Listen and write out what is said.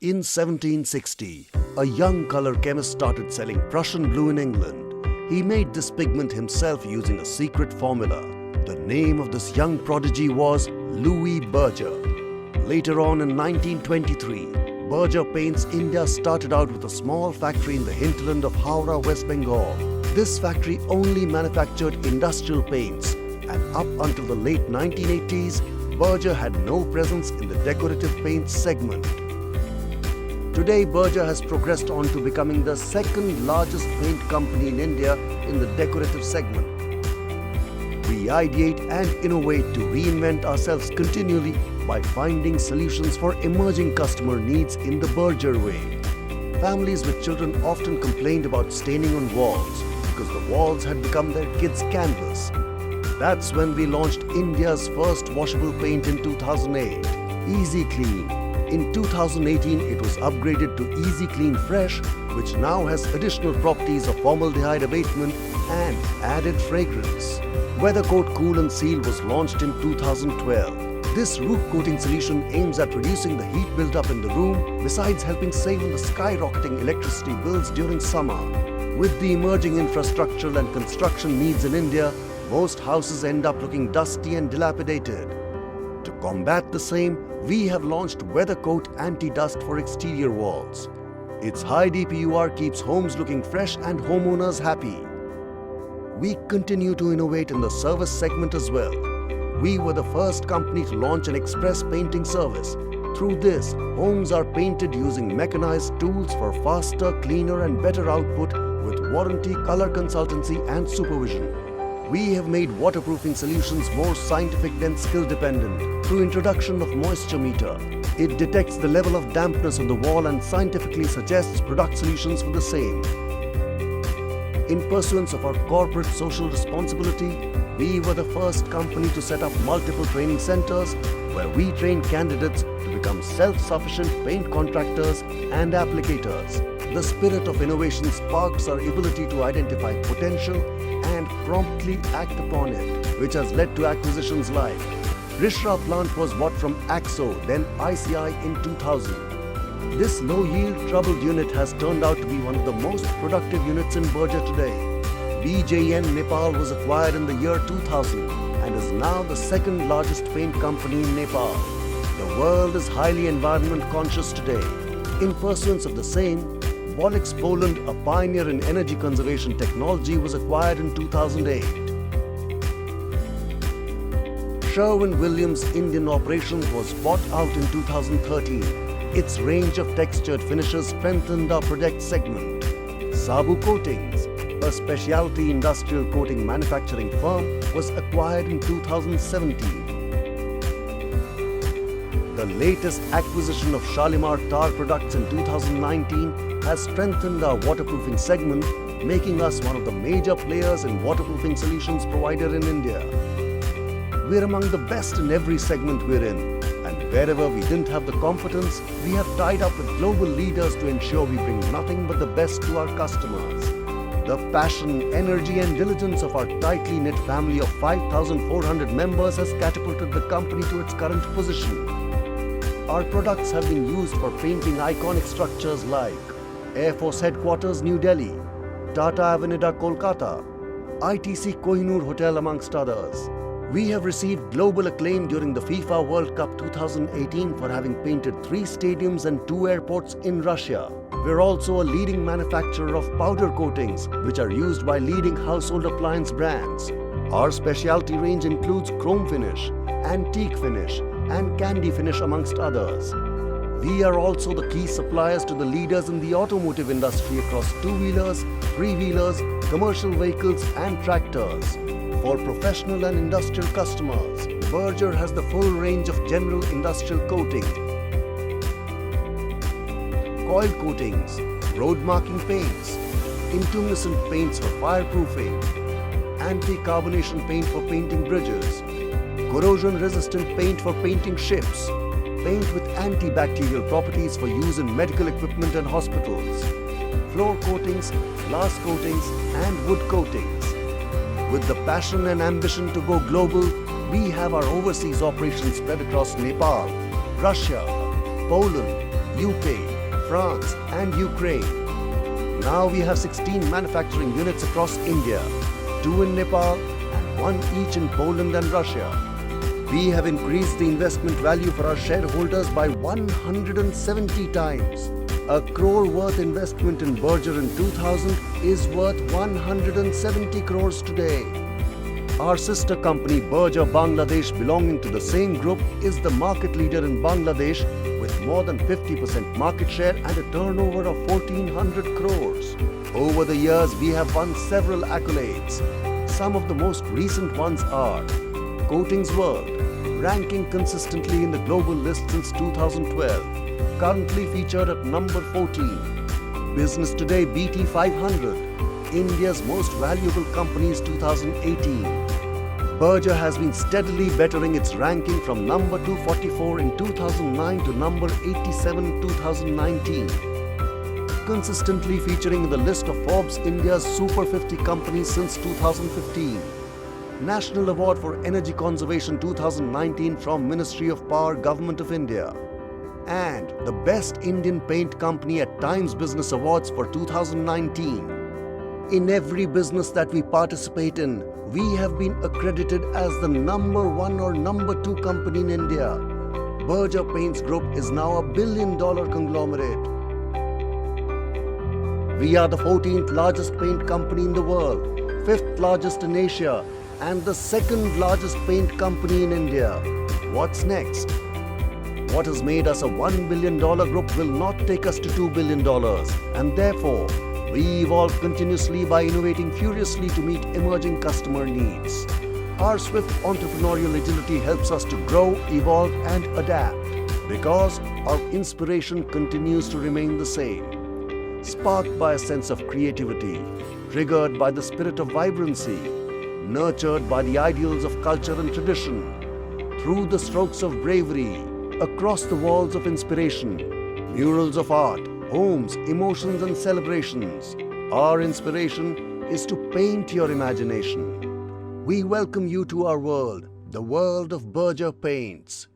In 1760, a young color chemist started selling Prussian blue in England. He made this pigment himself using a secret formula. The name of this young prodigy was Louis Berger. Later on in 1923, Berger Paints India started out with a small factory in the hinterland of Howrah, West Bengal. This factory only manufactured industrial paints, and up until the late 1980s, Berger had no presence in the decorative paints segment. Today, Berger has progressed on to becoming the second largest paint company in India in the decorative segment. We ideate and innovate to reinvent ourselves continually by finding solutions for emerging customer needs in the Berger way. Families with children often complained about staining on walls because the walls had become their kids' canvas. That's when we launched India's first washable paint in 2008, Easy Clean. In 2018, it was upgraded to Easy Clean Fresh, which now has additional properties of formaldehyde abatement and added fragrance. WeatherCoat Cool and Seal was launched in 2012. This roof coating solution aims at reducing the heat built up in the room, besides helping save on the skyrocketing electricity bills during summer. With the emerging infrastructural and construction needs in India, most houses end up looking dusty and dilapidated. To combat the same, we have launched WeatherCoat Anti-Dust for exterior walls. Its high DPUR keeps homes looking fresh and homeowners happy. We continue to innovate in the service segment as well. We were the first company to launch an express painting service. Through this, homes are painted using mechanized tools for faster, cleaner and better output with warranty, color consultancy and supervision. We have made waterproofing solutions more scientific than skill dependent through introduction of moisture meter. It detects the level of dampness on the wall and scientifically suggests product solutions for the same. In pursuance of our corporate social responsibility, we were the first company to set up multiple training centers where we train candidates to become self-sufficient paint contractors and applicators. The spirit of innovation sparks our ability to identify potential and promptly act upon it, which has led to acquisitions like Rishra plant was bought from Axo, then ICI in 2000. This low-yield troubled unit has turned out to be one of the most productive units in Berger today. BJN Nepal was acquired in the year 2000 and is now the second largest paint company in Nepal. The world is highly environment conscious today. In pursuance of the same, Volix Poland, a pioneer in energy conservation technology, was acquired in 2008. Sherwin-Williams Indian operations was bought out in 2013. Its range of textured finishes strengthened our project segment. Sabu Coatings, a specialty industrial coating manufacturing firm, was acquired in 2017. The latest acquisition of Shalimar Tar Products in 2019 has strengthened our waterproofing segment, making us one of the major players in waterproofing solutions provider in India. We're among the best in every segment we're in, and wherever we didn't have the competence, we have tied up with global leaders to ensure we bring nothing but the best to our customers. The passion, energy and diligence of our tightly knit family of 5,400 members has catapulted the company to its current position. Our products have been used for painting iconic structures like Air Force Headquarters, New Delhi, Tata Avenida, Kolkata, ITC Kohinoor Hotel, amongst others. We have received global acclaim during the FIFA World Cup 2018 for having painted 3 stadiums and 2 airports in Russia. We're also a leading manufacturer of powder coatings, which are used by leading household appliance brands. Our specialty range includes chrome finish, antique finish, and candy finish, amongst others. We are also the key suppliers to the leaders in the automotive industry across two-wheelers, three-wheelers, commercial vehicles and tractors. For professional and industrial customers, Berger has the full range of general industrial coating, coil coatings, road marking paints, intumescent paints for fireproofing, anti-carbonation paint for painting bridges, corrosion-resistant paint for painting ships, paint with antibacterial properties for use in medical equipment and hospitals, floor coatings, glass coatings and wood coatings. With the passion and ambition to go global, we have our overseas operations spread across Nepal, Russia, Poland, UK, France and Ukraine. Now we have 16 manufacturing units across India, 2 in Nepal and 1 each in Poland and Russia. We have increased the investment value for our shareholders by 170 times. A crore worth investment in Berger in 2000 is worth 170 crores today. Our sister company Berger Bangladesh, belonging to the same group, is the market leader in Bangladesh with more than 50% market share and a turnover of 1400 crores. Over the years, we have won several accolades. Some of the most recent ones are Coatings World, ranking consistently in the global list since 2012, currently featured at number 14. Business Today BT 500, India's most valuable companies 2018. Berger has been steadily bettering its ranking from number 244 in 2009 to number 87 in 2019. Consistently featuring in the list of Forbes India's Super 50 companies since 2015. National Award for Energy Conservation 2019 from Ministry of Power, Government of India. And the Best Indian Paint Company at Times Business Awards for 2019. In every business that we participate in, we have been accredited as the number 1 or number 2 company in India. Berger Paints Group is now a billion-dollar conglomerate. We are the 14th largest paint company in the world, 5th largest in Asia, and the 2nd largest paint company in India. What's next? What has made us a $1 billion group will not take us to $2 billion, and therefore, we evolve continuously by innovating furiously to meet emerging customer needs. Our swift entrepreneurial agility helps us to grow, evolve and adapt because our inspiration continues to remain the same. Sparked by a sense of creativity, triggered by the spirit of vibrancy, nurtured by the ideals of culture and tradition, through the strokes of bravery, across the walls of inspiration, murals of art, homes, emotions and celebrations. Our inspiration is to paint your imagination. We welcome you to our world, the world of Berger Paints.